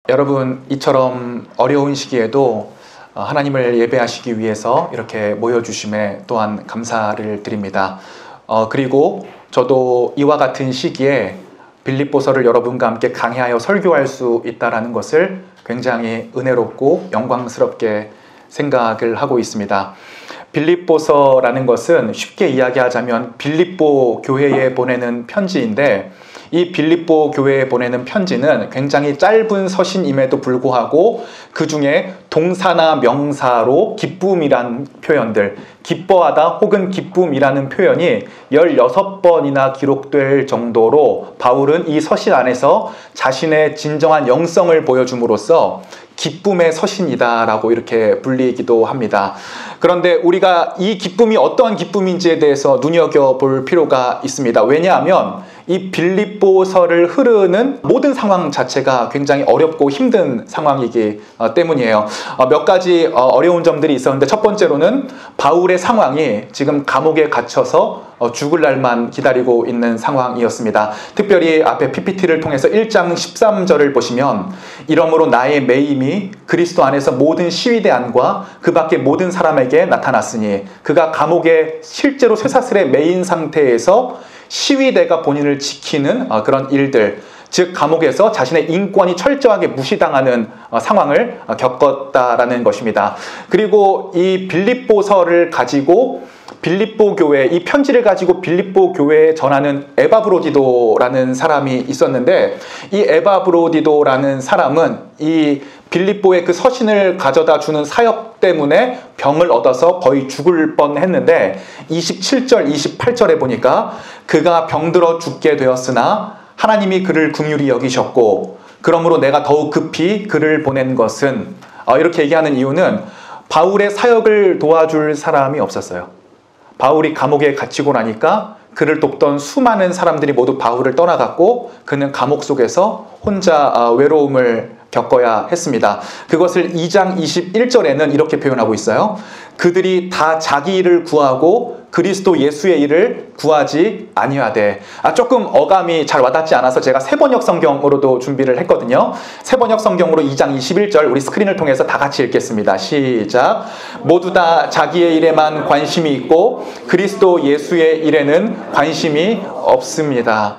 여러분, 이처럼 어려운 시기에도 하나님을 예배하시기 위해서 이렇게 모여주심에 또한 감사를 드립니다. 그리고 저도 이와 같은 시기에 빌립보서를 여러분과 함께 강해하여 설교할 수 있다는 것을 굉장히 은혜롭고 영광스럽게 생각을 하고 있습니다. 빌립보서라는 것은 쉽게 이야기하자면 빌립보 교회에 보내는 편지인데, 이 빌립보 교회에 보내는 편지는 굉장히 짧은 서신임에도 불구하고 그 중에 동사나 명사로 기쁨이란 표현들, 기뻐하다 혹은 기쁨이라는 표현이 16번이나 기록될 정도로 바울은 이 서신 안에서 자신의 진정한 영성을 보여줌으로써 기쁨의 서신이다라고 이렇게 불리기도 합니다. 그런데 우리가 이 기쁨이 어떠한 기쁨인지에 대해서 눈여겨볼 필요가 있습니다. 왜냐하면 이 빌립보서를 흐르는 모든 상황 자체가 굉장히 어렵고 힘든 상황이기 때문이에요. 몇 가지 어려운 점들이 있었는데, 첫 번째로는 바울의 상황이 지금 감옥에 갇혀서 죽을 날만 기다리고 있는 상황이었습니다. 특별히 앞에 PPT를 통해서 1장 13절을 보시면, 이러므로 나의 매임이 그리스도 안에서 모든 시위대 안과 그 밖의 모든 사람에게 나타났으니, 그가 감옥에 실제로 쇠사슬에 매인 상태에서 시위대가 본인을 지키는 그런 일들, 즉 감옥에서 자신의 인권이 철저하게 무시당하는 상황을 겪었다라는 것입니다. 그리고 이 빌립보서를 가지고 빌립보 교회, 이 편지를 가지고 빌립보 교회에 전하는 에바브로디도라는 사람이 있었는데, 이 에바브로디도라는 사람은 이 빌립보의 그 서신을 가져다 주는 사역 때문에 병을 얻어서 거의 죽을 뻔했는데, 27절, 28절에 보니까 그가 병들어 죽게 되었으나 하나님이 그를 긍휼히 여기셨고 그러므로 내가 더욱 급히 그를 보낸 것은, 이렇게 얘기하는 이유는 바울의 사역을 도와줄 사람이 없었어요. 바울이 감옥에 갇히고 나니까 그를 돕던 수많은 사람들이 모두 바울을 떠나갔고 그는 감옥 속에서 혼자 외로움을 겪어야 했습니다. 그것을 2장 21절에는 이렇게 표현하고 있어요. 그들이 다 자기 일을 구하고 그리스도 예수의 일을 구하지 아니하되. 조금 어감이 잘 와닿지 않아서 제가 세번역 성경으로도 준비를 했거든요. 세번역 성경으로 2장 21절 우리 스크린을 통해서 다 같이 읽겠습니다. 시작. 모두 다 자기의 일에만 관심이 있고 그리스도 예수의 일에는 관심이 없습니다.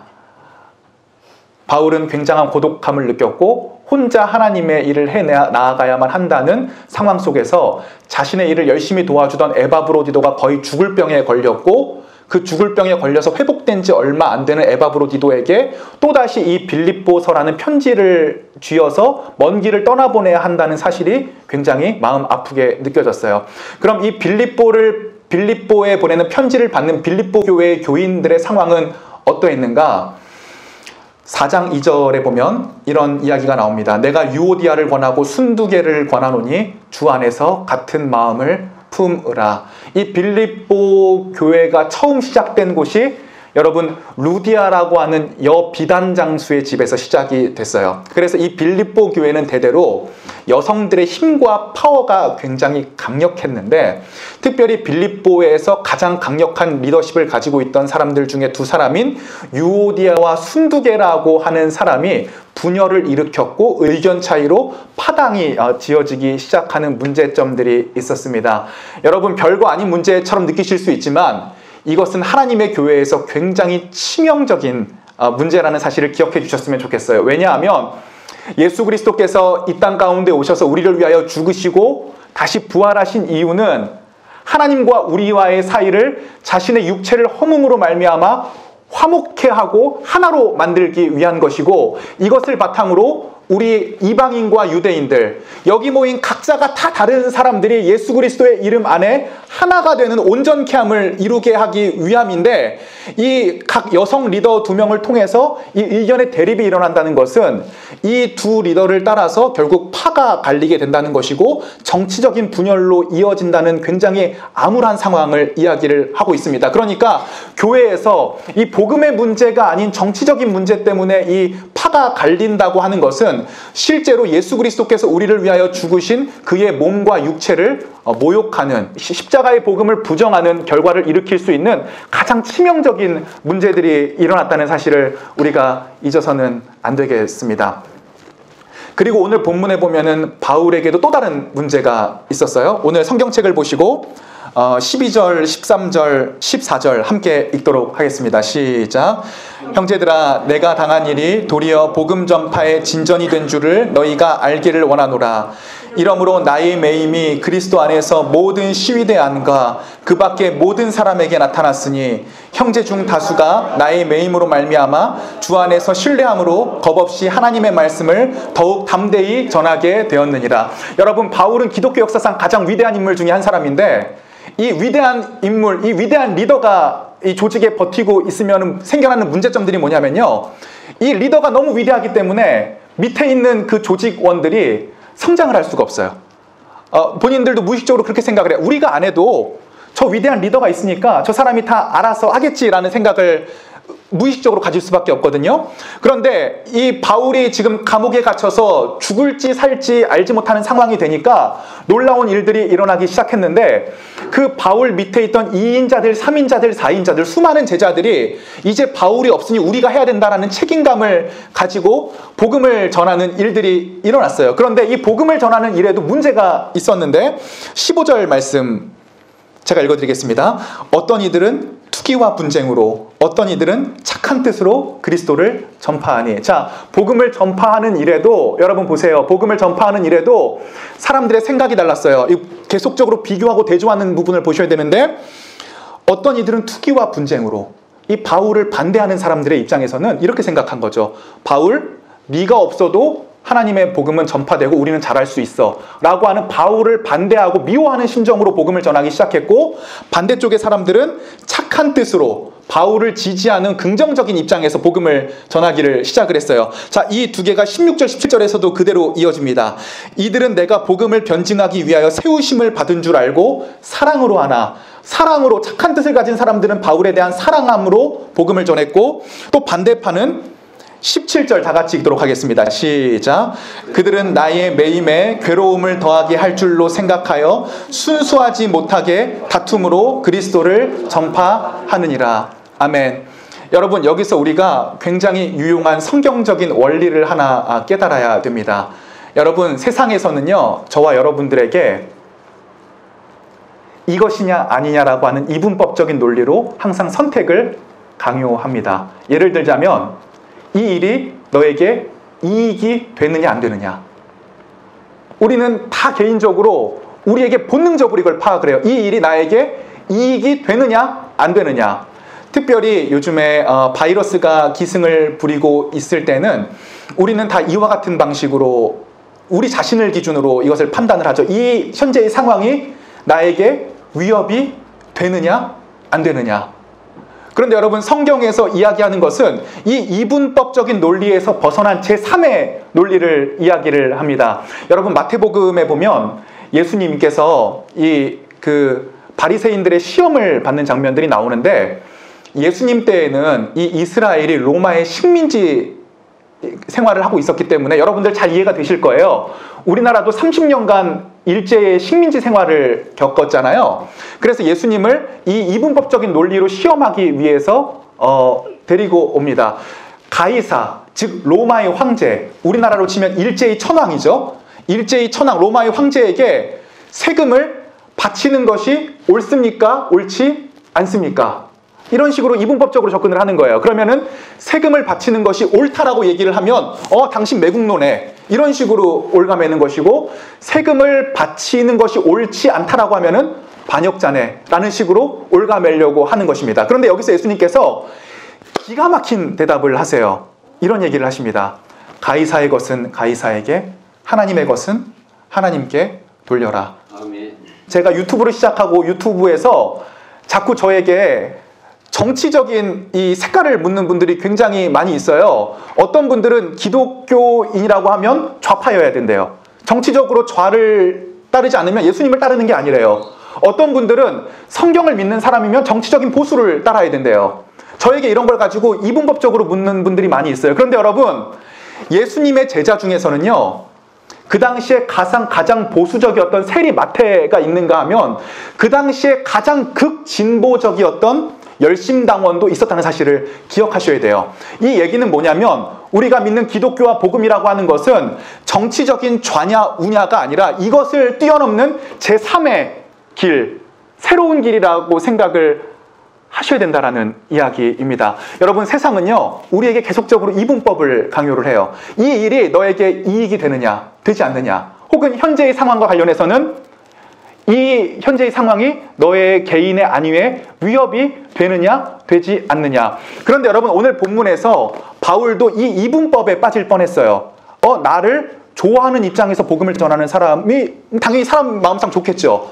바울은 굉장한 고독함을 느꼈고 혼자 하나님의 일을 해 나아가야만 한다는 상황 속에서 자신의 일을 열심히 도와주던 에바브로디도가 거의 죽을 병에 걸렸고, 그 죽을 병에 걸려서 회복된 지 얼마 안 되는 에바브로디도에게 또다시 이 빌립보서라는 편지를 쥐어서 먼 길을 떠나보내야 한다는 사실이 굉장히 마음 아프게 느껴졌어요. 그럼 이 빌립보에 보내는 편지를 받는 빌립보 교회의 교인들의 상황은 어떠했는가? 4장 2절에 보면 이런 이야기가 나옵니다. 내가 유오디아를 권하고 순두개를 권하노니 주 안에서 같은 마음을 품으라. 이 빌립보 교회가 처음 시작된 곳이 여러분 루디아라고 하는 여비단 장수의 집에서 시작이 됐어요. 그래서 이 빌립보 교회는 대대로 여성들의 힘과 파워가 굉장히 강력했는데, 특별히 빌립보에서 가장 강력한 리더십을 가지고 있던 사람들 중에 두 사람인 유오디아와 순두개라고 하는 사람이 분열을 일으켰고 의견 차이로 파당이 지어지기 시작하는 문제점들이 있었습니다. 여러분, 별거 아닌 문제처럼 느끼실 수 있지만 이것은 하나님의 교회에서 굉장히 치명적인 문제라는 사실을 기억해 주셨으면 좋겠어요. 왜냐하면 예수 그리스도께서 이 땅 가운데 오셔서 우리를 위하여 죽으시고 다시 부활하신 이유는 하나님과 우리와의 사이를 자신의 육체를 허물음으로 말미암아 화목케 하고 하나로 만들기 위한 것이고, 이것을 바탕으로 우리 이방인과 유대인들, 여기 모인 각자가 다 다른 사람들이 예수 그리스도의 이름 안에 하나가 되는 온전케함을 이루게 하기 위함인데, 이 각 여성 리더 2명을 통해서 이 의견의 대립이 일어난다는 것은 이 두 리더를 따라서 결국 파가 갈리게 된다는 것이고 정치적인 분열로 이어진다는 굉장히 암울한 상황을 이야기를 하고 있습니다. 그러니까 교회에서 이 복음의 문제가 아닌 정치적인 문제 때문에 이 파가 갈린다고 하는 것은 실제로 예수 그리스도께서 우리를 위하여 죽으신 그의 몸과 육체를 모욕하는, 십자가의 복음을 부정하는 결과를 일으킬 수 있는 가장 치명적인 문제들이 일어났다는 사실을 우리가 잊어서는 안 되겠습니다. 그리고 오늘 본문에 보면은 바울에게도 또 다른 문제가 있었어요. 오늘 성경책을 보시고 12절, 13절, 14절 함께 읽도록 하겠습니다. 시작. 형제들아, 내가 당한 일이 도리어 복음 전파의 진전이 된 줄을 너희가 알기를 원하노라. 이러므로 나의 매임이 그리스도 안에서 모든 시위대 안과 그 밖의 모든 사람에게 나타났으니 형제 중 다수가 나의 매임으로 말미암아 주 안에서 신뢰함으로 겁없이 하나님의 말씀을 더욱 담대히 전하게 되었느니라. 여러분, 바울은 기독교 역사상 가장 위대한 인물 중에 한 사람인데, 이 위대한 인물, 이 위대한 리더가 이 조직에 버티고 있으면 생겨나는 문제점들이 뭐냐면요, 이 리더가 너무 위대하기 때문에 밑에 있는 그 조직원들이 성장을 할 수가 없어요. 본인들도 무의식적으로 그렇게 생각을 해요. 우리가 안 해도 저 위대한 리더가 있으니까 저 사람이 다 알아서 하겠지라는 생각을 무의식적으로 가질 수밖에 없거든요. 그런데 이 바울이 지금 감옥에 갇혀서 죽을지 살지 알지 못하는 상황이 되니까 놀라운 일들이 일어나기 시작했는데, 그 바울 밑에 있던 2인자들, 3인자들, 4인자들, 수많은 제자들이 이제 바울이 없으니 우리가 해야 된다라는 책임감을 가지고 복음을 전하는 일들이 일어났어요. 그런데 이 복음을 전하는 일에도 문제가 있었는데, 15절 말씀 제가 읽어드리겠습니다. 어떤 이들은 투기와 분쟁으로, 어떤 이들은 착한 뜻으로 그리스도를 전파하니. 자, 복음을 전파하는 일에도, 여러분 보세요, 복음을 전파하는 일에도 사람들의 생각이 달랐어요. 계속적으로 비교하고 대조하는 부분을 보셔야 되는데, 어떤 이들은 투기와 분쟁으로, 이 바울을 반대하는 사람들의 입장에서는 이렇게 생각한 거죠. 바울, 네가 없어도 하나님의 복음은 전파되고 우리는 잘할 수 있어 라고 하는 바울을 반대하고 미워하는 심정으로 복음을 전하기 시작했고, 반대쪽의 사람들은 착한 뜻으로 바울을 지지하는 긍정적인 입장에서 복음을 전하기를 시작을 했어요. 자, 이 두 개가 16절, 17절에서도 그대로 이어집니다. 이들은 내가 복음을 변증하기 위하여 세우심을 받은 줄 알고 사랑으로 하나. 사랑으로, 착한 뜻을 가진 사람들은 바울에 대한 사랑함으로 복음을 전했고, 또 반대파는 17절 다 같이 읽도록 하겠습니다. 시작. 그들은 나의 매임에 괴로움을 더하게 할 줄로 생각하여 순수하지 못하게 다툼으로 그리스도를 전파하느니라. 아멘. 여러분, 여기서 우리가 굉장히 유용한 성경적인 원리를 하나 깨달아야 됩니다. 여러분, 세상에서는요, 저와 여러분들에게 이것이냐 아니냐라고 하는 이분법적인 논리로 항상 선택을 강요합니다. 예를 들자면, 이 일이 너에게 이익이 되느냐 안 되느냐. 우리는 다 개인적으로 우리에게 본능적으로 이걸 파악을 해요. 이 일이 나에게 이익이 되느냐 안 되느냐. 특별히 요즘에 바이러스가 기승을 부리고 있을 때는 우리는 다 이와 같은 방식으로 우리 자신을 기준으로 이것을 판단을 하죠. 이 현재의 상황이 나에게 위협이 되느냐 안 되느냐. 그런데 여러분, 성경에서 이야기하는 것은 이 이분법적인 논리에서 벗어난 제3의 논리를 이야기를 합니다. 여러분, 마태복음에 보면 예수님께서 바리새인들의 시험을 받는 장면들이 나오는데, 예수님 때에는 이 이스라엘이 로마의 식민지 생활을 하고 있었기 때문에 여러분들 잘 이해가 되실 거예요. 우리나라도 30년간 일제의 식민지 생활을 겪었잖아요. 그래서 예수님을 이 이분법적인 논리로 시험하기 위해서 데리고 옵니다. 가이사, 즉 로마의 황제, 우리나라로 치면 일제의 천황이죠. 일제의 천황, 로마의 황제에게 세금을 바치는 것이 옳습니까? 옳지 않습니까? 이런 식으로 이분법적으로 접근을 하는 거예요. 그러면은 세금을 바치는 것이 옳다라고 얘기를 하면 당신 매국노네, 이런 식으로 올가매는 것이고, 세금을 바치는 것이 옳지 않다라고 하면은 반역자네 라는 식으로 올가매려고 하는 것입니다. 그런데 여기서 예수님께서 기가 막힌 대답을 하세요. 이런 얘기를 하십니다. 가이사의 것은 가이사에게, 하나님의 것은 하나님께 돌려라. 아멘. 제가 유튜브를 시작하고 유튜브에서 자꾸 저에게 정치적인 이 색깔을 묻는 분들이 굉장히 많이 있어요. 어떤 분들은 기독교인이라고 하면 좌파여야 된대요. 정치적으로 좌를 따르지 않으면 예수님을 따르는 게 아니래요. 어떤 분들은 성경을 믿는 사람이면 정치적인 보수를 따라야 된대요. 저에게 이런 걸 가지고 이분법적으로 묻는 분들이 많이 있어요. 그런데 여러분, 예수님의 제자 중에서는요, 그 당시에 가장 보수적이었던 세리 마태가 있는가 하면 그 당시에 가장 극진보적이었던 열심당원도 있었다는 사실을 기억하셔야 돼요. 이 얘기는 뭐냐면 우리가 믿는 기독교와 복음이라고 하는 것은 정치적인 좌냐 우냐가 아니라 이것을 뛰어넘는 제3의 길, 새로운 길이라고 생각을 하셔야 된다라는 이야기입니다. 여러분, 세상은요 우리에게 계속적으로 이분법을 강요를 해요. 이 일이 너에게 이익이 되느냐 되지 않느냐, 혹은 현재의 상황과 관련해서는 이 현재의 상황이 너의 개인의 안위에 위협이 되느냐 되지 않느냐. 그런데 여러분, 오늘 본문에서 바울도 이 이분법에 빠질 뻔했어요. 나를 좋아하는 입장에서 복음을 전하는 사람이 당연히 사람 마음상 좋겠죠.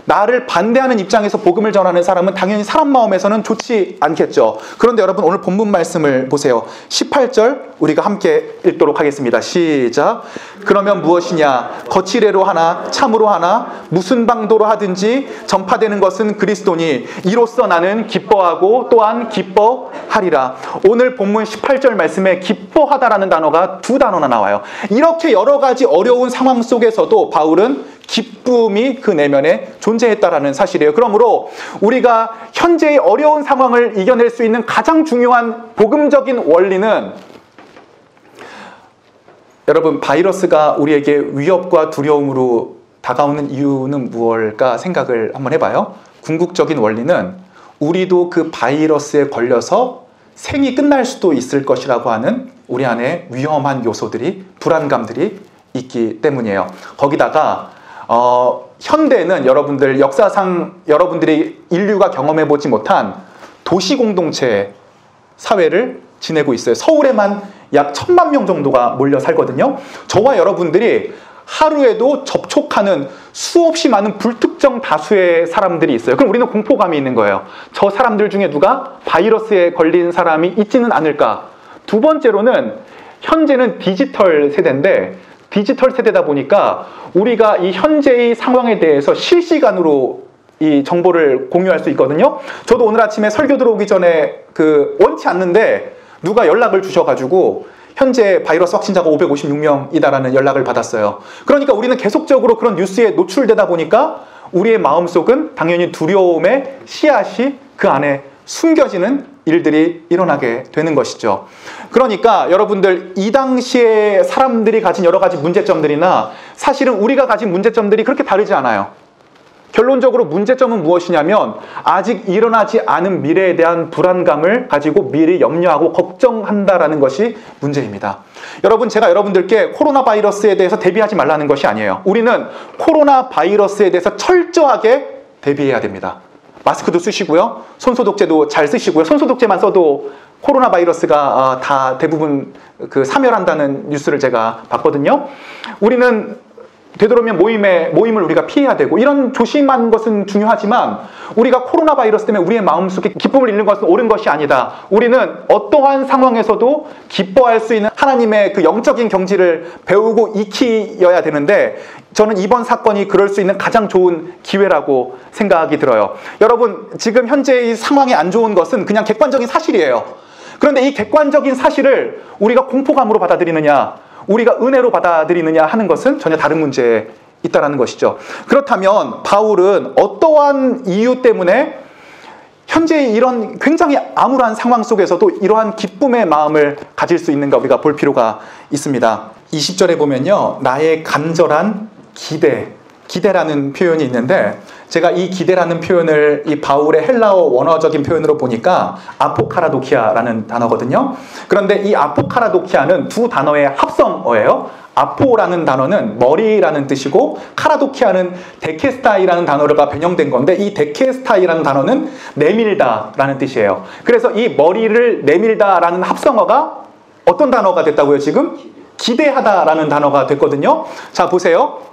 나를 반대하는 입장에서 복음을 전하는 사람은 당연히 사람 마음에서는 좋지 않겠죠. 그런데 여러분, 오늘 본문 말씀을 보세요. 18절 우리가 함께 읽도록 하겠습니다. 시작. 그러면 무엇이냐? 거칠애로 하나 참으로 하나 무슨 방도로 하든지 전파되는 것은 그리스도니 이로써 나는 기뻐하고 또한 기뻐하리라. 오늘 본문 18절 말씀에 기뻐하다라는 단어가 두 단어나 나와요. 이렇게 여러 가지 어려운 상황 속에서도 바울은 기쁨이 그 내면에 존재했다라는 사실이에요. 그러므로 우리가 현재의 어려운 상황을 이겨낼 수 있는 가장 중요한 복음적인 원리는, 여러분, 바이러스가 우리에게 위협과 두려움으로 다가오는 이유는 무엇일까 생각을 한번 해봐요. 궁극적인 원리는 우리도 그 바이러스에 걸려서 생이 끝날 수도 있을 것이라고 하는 우리 안에 위험한 요소들이, 불안감들이 있기 때문이에요. 거기다가 현대는 여러분들 역사상 여러분들이 인류가 경험해보지 못한 도시 공동체 사회를 지내고 있어요. 서울에만 약 1000만 명 정도가 몰려 살거든요. 저와 여러분들이 하루에도 접촉하는 수없이 많은 불특정 다수의 사람들이 있어요. 그럼 우리는 공포감이 있는 거예요. 저 사람들 중에 누가 바이러스에 걸린 사람이 있지는 않을까. 두 번째로는 현재는 디지털 세대인데, 디지털 세대다 보니까 우리가 이 현재의 상황에 대해서 실시간으로 이 정보를 공유할 수 있거든요. 저도 오늘 아침에 설교 들어오기 전에 원치 않는데 누가 연락을 주셔가지고 현재 바이러스 확진자가 556명이다라는 연락을 받았어요. 그러니까 우리는 계속적으로 그런 뉴스에 노출되다 보니까 우리의 마음속은 당연히 두려움의 씨앗이 그 안에 숨겨지는 일들이 일어나게 되는 것이죠. 그러니까 여러분들, 이 당시에 사람들이 가진 여러 가지 문제점들이나 사실은 우리가 가진 문제점들이 그렇게 다르지 않아요. 결론적으로 문제점은 무엇이냐면 아직 일어나지 않은 미래에 대한 불안감을 가지고 미리 염려하고 걱정한다라는 것이 문제입니다. 여러분, 제가 여러분들께 코로나 바이러스에 대해서 대비하지 말라는 것이 아니에요. 우리는 코로나 바이러스에 대해서 철저하게 대비해야 됩니다. 마스크도 쓰시고요. 손소독제도 잘 쓰시고요. 손소독제만 써도 코로나 바이러스가 다 대부분 사멸한다는 뉴스를 제가 봤거든요. 우리는 되도록이면 모임을 우리가 피해야 되고, 이런 조심한 것은 중요하지만 우리가 코로나 바이러스 때문에 우리의 마음속에 기쁨을 잃는 것은 옳은 것이 아니다. 우리는 어떠한 상황에서도 기뻐할 수 있는 하나님의 그 영적인 경지를 배우고 익혀야 되는데, 저는 이번 사건이 그럴 수 있는 가장 좋은 기회라고 생각이 들어요. 여러분, 지금 현재의 상황이 안 좋은 것은 그냥 객관적인 사실이에요. 그런데 이 객관적인 사실을 우리가 공포감으로 받아들이느냐, 우리가 은혜로 받아들이느냐 하는 것은 전혀 다른 문제에 있다는 것이죠. 그렇다면 바울은 어떠한 이유 때문에 현재 이런 굉장히 암울한 상황 속에서도 이러한 기쁨의 마음을 가질 수 있는가 우리가 볼 필요가 있습니다. 20절에 보면요, 나의 간절한 기대라는 표현이 있는데, 제가 이 기대라는 표현을 이 바울의 헬라어 원어적인 표현으로 보니까 아포카라도키아라는 단어거든요. 그런데 이 아포카라도키아는 두 단어의 합성어예요. 아포라는 단어는 머리라는 뜻이고, 카라도키아는 데케스타이라는 단어가 변형된 건데, 이 데케스타이라는 단어는 내밀다라는 뜻이에요. 그래서 이 머리를 내밀다라는 합성어가 어떤 단어가 됐다고요? 지금 기대하다라는 단어가 됐거든요. 자, 보세요.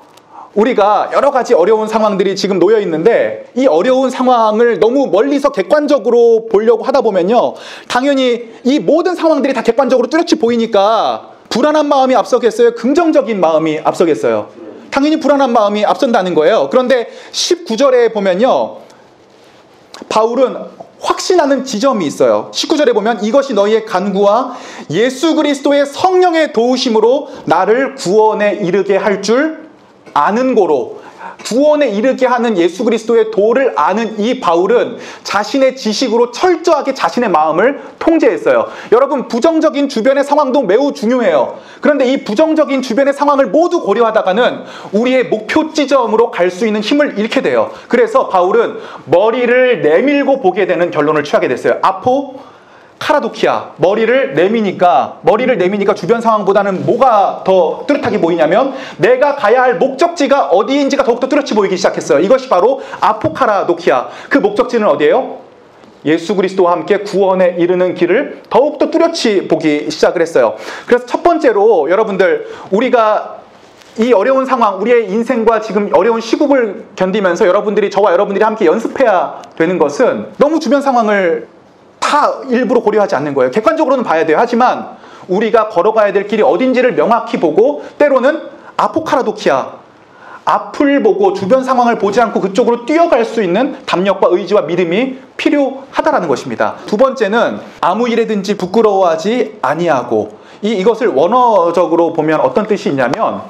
우리가 여러 가지 어려운 상황들이 지금 놓여 있는데, 이 어려운 상황을 너무 멀리서 객관적으로 보려고 하다 보면요, 당연히 이 모든 상황들이 다 객관적으로 뚜렷이 보이니까 불안한 마음이 앞서겠어요? 긍정적인 마음이 앞서겠어요? 당연히 불안한 마음이 앞선다는 거예요. 그런데 19절에 보면요, 바울은 확신하는 지점이 있어요. 19절에 보면 이것이 너희의 간구와 예수 그리스도의 성령의 도우심으로 나를 구원에 이르게 할 줄 아는 고로, 구원에 이르게 하는 예수 그리스도의 도를 아는 이 바울은 자신의 지식으로 철저하게 자신의 마음을 통제했어요. 여러분, 부정적인 주변의 상황도 매우 중요해요. 그런데 이 부정적인 주변의 상황을 모두 고려하다가는 우리의 목표 지점으로 갈 수 있는 힘을 잃게 돼요. 그래서 바울은 머리를 내밀고 보게 되는 결론을 취하게 됐어요. 카라도키아, 머리를 내미니까 주변 상황보다는 뭐가 더 뚜렷하게 보이냐면 내가 가야 할 목적지가 어디인지가 더욱더 뚜렷이 보이기 시작했어요. 이것이 바로 아포카라도키아. 그 목적지는 어디예요? 예수 그리스도와 함께 구원에 이르는 길을 더욱더 뚜렷이 보기 시작을 했어요. 그래서 첫 번째로 여러분들, 우리가 이 어려운 상황, 우리의 인생과 지금 어려운 시국을 견디면서 저와 여러분들이 함께 연습해야 되는 것은 너무 주변 상황을 다 일부러 고려하지 않는 거예요. 객관적으로는 봐야 돼요. 하지만 우리가 걸어가야 될 길이 어딘지를 명확히 보고, 때로는 아포카라도키아, 앞을 보고 주변 상황을 보지 않고 그쪽으로 뛰어갈 수 있는 담력과 의지와 믿음이 필요하다라는 것입니다. 두 번째는 아무 일에든지 부끄러워하지 아니하고, 이것을 원어적으로 보면 어떤 뜻이 있냐면,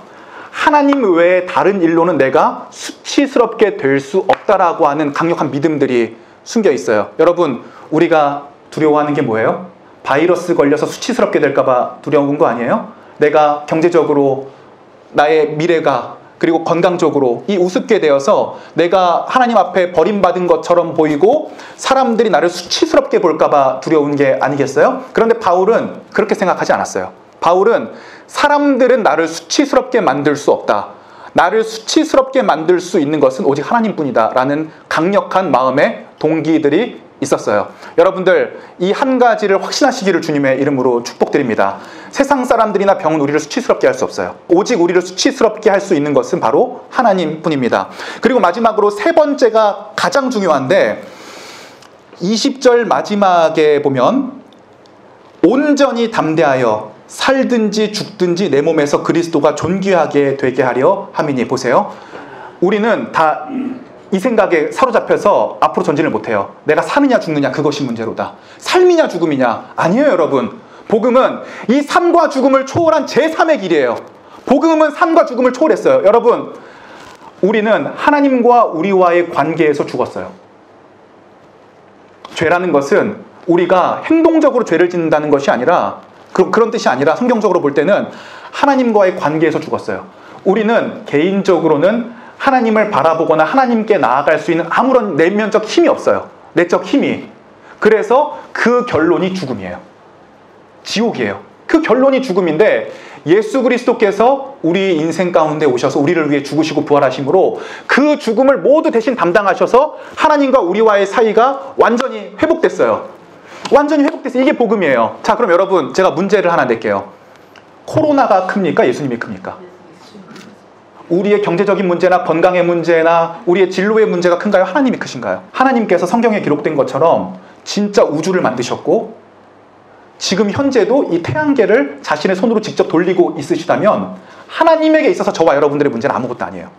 하나님 외에 다른 일로는 내가 수치스럽게 될 수 없다라고 하는 강력한 믿음들이 숨겨 있어요. 여러분, 우리가 두려워하는 게 뭐예요? 바이러스 걸려서 수치스럽게 될까봐 두려운 거 아니에요? 내가 경제적으로, 나의 미래가, 그리고 건강적으로 이 우습게 되어서 내가 하나님 앞에 버림받은 것처럼 보이고 사람들이 나를 수치스럽게 볼까봐 두려운 게 아니겠어요? 그런데 바울은 그렇게 생각하지 않았어요. 바울은 사람들은 나를 수치스럽게 만들 수 없다, 나를 수치스럽게 만들 수 있는 것은 오직 하나님뿐이다 라는 강력한 마음의 동기들이 있었어요. 여러분들, 이 한 가지를 확신하시기를 주님의 이름으로 축복드립니다. 세상 사람들이나 병은 우리를 수치스럽게 할 수 없어요. 오직 우리를 수치스럽게 할 수 있는 것은 바로 하나님뿐입니다. 그리고 마지막으로 세 번째가 가장 중요한데, 20절 마지막에 보면 온전히 담대하여 살든지 죽든지 내 몸에서 그리스도가 존귀하게 되게 하려 함이니. 보세요. 우리는 다 이 생각에 사로잡혀서 앞으로 전진을 못해요. 내가 사느냐 죽느냐, 그것이 문제로다. 삶이냐 죽음이냐. 아니에요, 여러분. 복음은 이 삶과 죽음을 초월한 제3의 길이에요. 복음은 삶과 죽음을 초월했어요. 여러분, 우리는 하나님과 우리와의 관계에서 죽었어요. 죄라는 것은 우리가 행동적으로 죄를 짓는다는 것이 아니라, 그런 뜻이 아니라 성경적으로 볼 때는 하나님과의 관계에서 죽었어요. 우리는 개인적으로는 하나님을 바라보거나 하나님께 나아갈 수 있는 아무런 내면적 힘이 없어요. 내적 힘이. 그래서 그 결론이 죽음이에요. 지옥이에요. 그 결론이 죽음인데, 예수 그리스도께서 우리 인생 가운데 오셔서 우리를 위해 죽으시고 부활하심으로 그 죽음을 모두 대신 담당하셔서 하나님과 우리와의 사이가 완전히 회복됐어요. 완전히 회복됐어요. 이게 복음이에요. 자, 그럼 여러분, 제가 문제를 하나 낼게요. 코로나가 큽니까? 예수님이 큽니까? 우리의 경제적인 문제나 건강의 문제나 우리의 진로의 문제가 큰가요? 하나님이 크신가요? 하나님께서 성경에 기록된 것처럼 진짜 우주를 만드셨고 지금 현재도 이 태양계를 자신의 손으로 직접 돌리고 있으시다면 하나님에게 있어서 저와 여러분들의 문제는 아무것도 아니에요.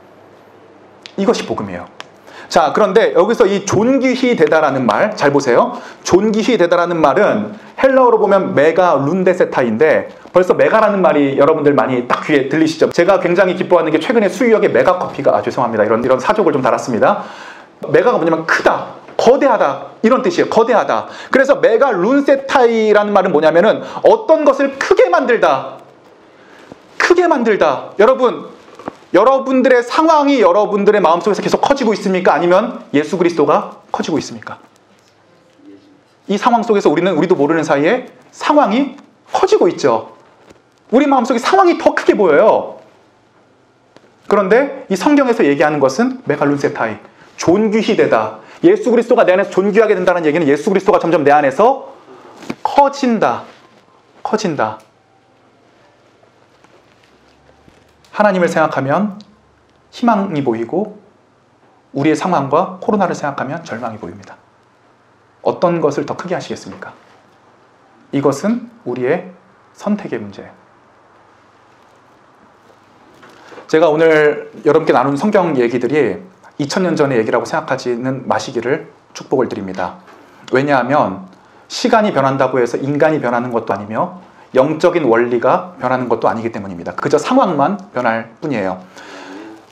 이것이 복음이에요. 자, 그런데 여기서 이 존귀히 되다라는 말 잘 보세요. 존귀히 되다라는 말은 헬라어로 보면 메가 룬데세타인데, 벌써 메가라는 말이 여러분들 많이 딱 귀에 들리시죠? 제가 굉장히 기뻐하는 게 최근에 수유역에 메가커피가, 죄송합니다, 이런 사족을 좀 달았습니다. 메가가 뭐냐면 크다, 거대하다, 이런 뜻이에요. 거대하다. 그래서 메가 룬세타이라는 말은 뭐냐면은 어떤 것을 크게 만들다. 크게 만들다. 여러분들의 상황이 여러분들의 마음속에서 계속 커지고 있습니까? 아니면 예수 그리스도가 커지고 있습니까? 이 상황 속에서 우리도 모르는 사이에 상황이 커지고 있죠. 우리 마음속에 상황이 더 크게 보여요. 그런데 이 성경에서 얘기하는 것은 메갈룬세타이, 존귀히 되다. 예수 그리스도가 내 안에서 존귀하게 된다는 얘기는 예수 그리스도가 점점 내 안에서 커진다. 하나님을 생각하면 희망이 보이고 우리의 상황과 코로나를 생각하면 절망이 보입니다. 어떤 것을 더 크게 하시겠습니까? 이것은 우리의 선택의 문제예요. 제가 오늘 여러분께 나눈 성경 얘기들이 2000년 전의 얘기라고 생각하지는 마시기를 축복을 드립니다. 왜냐하면 시간이 변한다고 해서 인간이 변하는 것도 아니며 영적인 원리가 변하는 것도 아니기 때문입니다. 그저 상황만 변할 뿐이에요.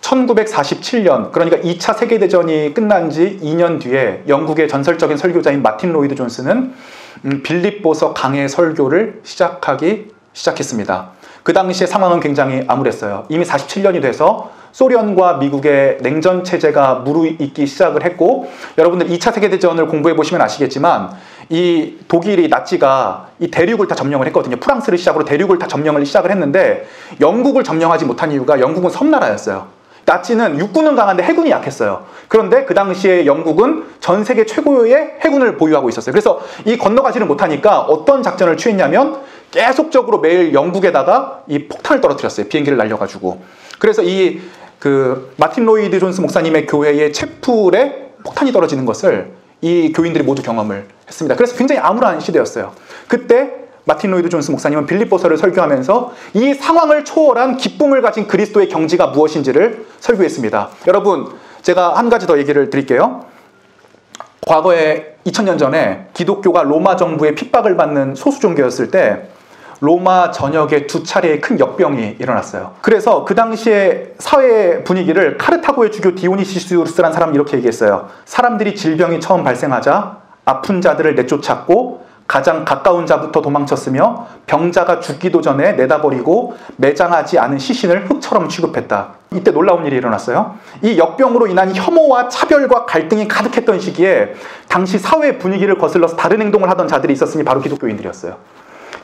1947년, 그러니까 2차 세계대전이 끝난 지 2년 뒤에 영국의 전설적인 설교자인 마틴 로이드 존스는 빌립보서 강해 설교를 시작했습니다. 그 당시의 상황은 굉장히 암울했어요. 이미 47년이 돼서 소련과 미국의 냉전 체제가 무르익기 시작을 했고, 여러분들 2차 세계대전을 공부해 보시면 아시겠지만 이 독일이 나치가 이 대륙을 다 점령을 했거든요. 프랑스를 시작으로 대륙을 다 점령을 시작을 했는데 영국을 점령하지 못한 이유가 영국은 섬나라였어요. 나치는 육군은 강한데 해군이 약했어요. 그런데 그 당시에 영국은 전 세계 최고의 해군을 보유하고 있었어요. 그래서 이 건너가지를 못하니까 어떤 작전을 취했냐면 계속적으로 매일 영국에다가 이 폭탄을 떨어뜨렸어요. 비행기를 날려가지고. 그래서 마틴 로이드 존스 목사님의 교회의 채플에 폭탄이 떨어지는 것을 이 교인들이 모두 경험을 했습니다. 그래서 굉장히 암울한 시대였어요. 그때 마틴 로이드 존스 목사님은 빌립보서를 설교하면서 이 상황을 초월한 기쁨을 가진 그리스도의 경지가 무엇인지를 설교했습니다. 여러분, 제가 한 가지 더 얘기를 드릴게요. 과거에 2000년 전에 기독교가 로마 정부의 핍박을 받는 소수 종교였을 때 로마 전역에 2차례의 큰 역병이 일어났어요. 그래서 그 당시에 사회 분위기를 카르타고의 주교 디오니시스라는 사람이 이렇게 얘기했어요. 사람들이 질병이 처음 발생하자 아픈 자들을 내쫓았고 가장 가까운 자부터 도망쳤으며 병자가 죽기도 전에 내다버리고 매장하지 않은 시신을 흙처럼 취급했다. 이때 놀라운 일이 일어났어요. 이 역병으로 인한 혐오와 차별과 갈등이 가득했던 시기에 당시 사회 분위기를 거슬러서 다른 행동을 하던 자들이 있었으니 바로 기독교인들이었어요.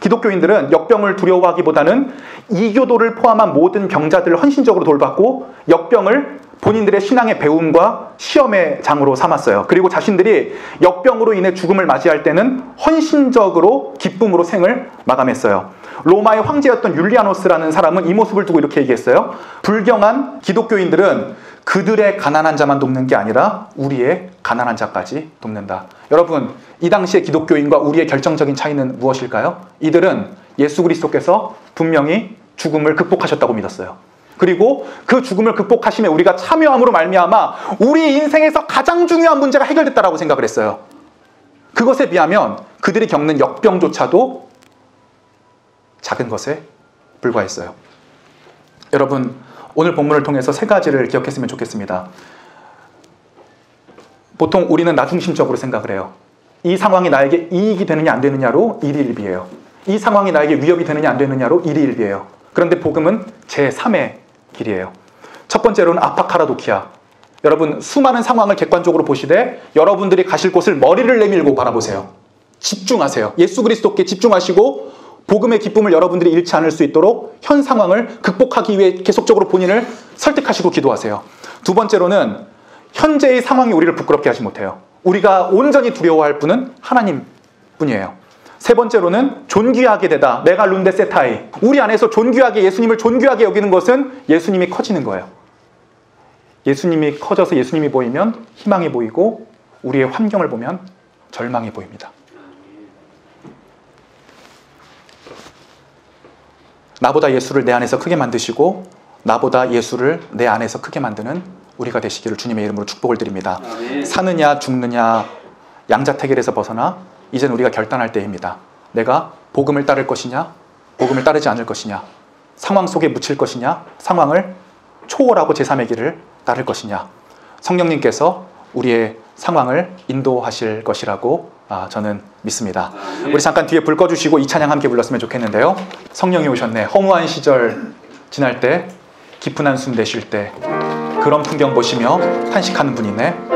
기독교인들은 역병을 두려워하기보다는 이교도를 포함한 모든 병자들을 헌신적으로 돌봤고 역병을 본인들의 신앙의 배움과 시험의 장으로 삼았어요. 그리고 자신들이 역병으로 인해 죽음을 맞이할 때는 헌신적으로 기쁨으로 생을 마감했어요. 로마의 황제였던 율리아노스라는 사람은 이 모습을 두고 이렇게 얘기했어요. 불경한 기독교인들은 그들의 가난한 자만 돕는 게 아니라 우리의 가난한 자까지 돕는다. 여러분, 이 당시의 기독교인과 우리의 결정적인 차이는 무엇일까요? 이들은 예수 그리스도께서 분명히 죽음을 극복하셨다고 믿었어요. 그리고 그 죽음을 극복하심에 우리가 참여함으로 말미암아 우리 인생에서 가장 중요한 문제가 해결됐다라고 생각을 했어요. 그것에 비하면 그들이 겪는 역병조차도 작은 것에 불과했어요. 여러분, 오늘 본문을 통해서 3가지를 기억했으면 좋겠습니다. 보통 우리는 나 중심적으로 생각을 해요. 이 상황이 나에게 이익이 되느냐 안 되느냐로 일희일비예요. 이 상황이 나에게 위협이 되느냐 안 되느냐로 일희일비예요. 그런데 복음은 제3의 길이에요. 첫 번째로는 아파카라도키아. 여러분, 수많은 상황을 객관적으로 보시되 여러분들이 가실 곳을 머리를 내밀고 바라보세요. 집중하세요. 예수 그리스도께 집중하시고 복음의 기쁨을 여러분들이 잃지 않을 수 있도록 현 상황을 극복하기 위해 계속적으로 본인을 설득하시고 기도하세요. 두 번째로는 현재의 상황이 우리를 부끄럽게 하지 못해요. 우리가 온전히 두려워할 분은 하나님 뿐이에요. 세 번째로는 존귀하게 되다. 메가 룬데 세타이. 우리 안에서 존귀하게, 예수님을 존귀하게 여기는 것은 예수님이 커지는 거예요. 예수님이 커져서 예수님이 보이면 희망이 보이고 우리의 환경을 보면 절망이 보입니다. 나보다 예수를 내 안에서 크게 만드시고 나보다 예수를 내 안에서 크게 만드는 우리가 되시기를 주님의 이름으로 축복을 드립니다. 아멘. 사느냐 죽느냐 양자택일에서 벗어나 이젠 우리가 결단할 때입니다. 내가 복음을 따를 것이냐, 복음을 따르지 않을 것이냐, 상황 속에 묻힐 것이냐, 상황을 초월하고 제3의 길을 따를 것이냐. 성령님께서 우리의 상황을 인도하실 것이라고 저는 믿습니다. 우리 잠깐 뒤에 불 꺼주시고 이 찬양 함께 불렀으면 좋겠는데요. 성령이 오셨네. 허무한 시절 지날 때, 깊은 한숨 내쉴 때 그런 풍경 보시며 탄식하는 분이네.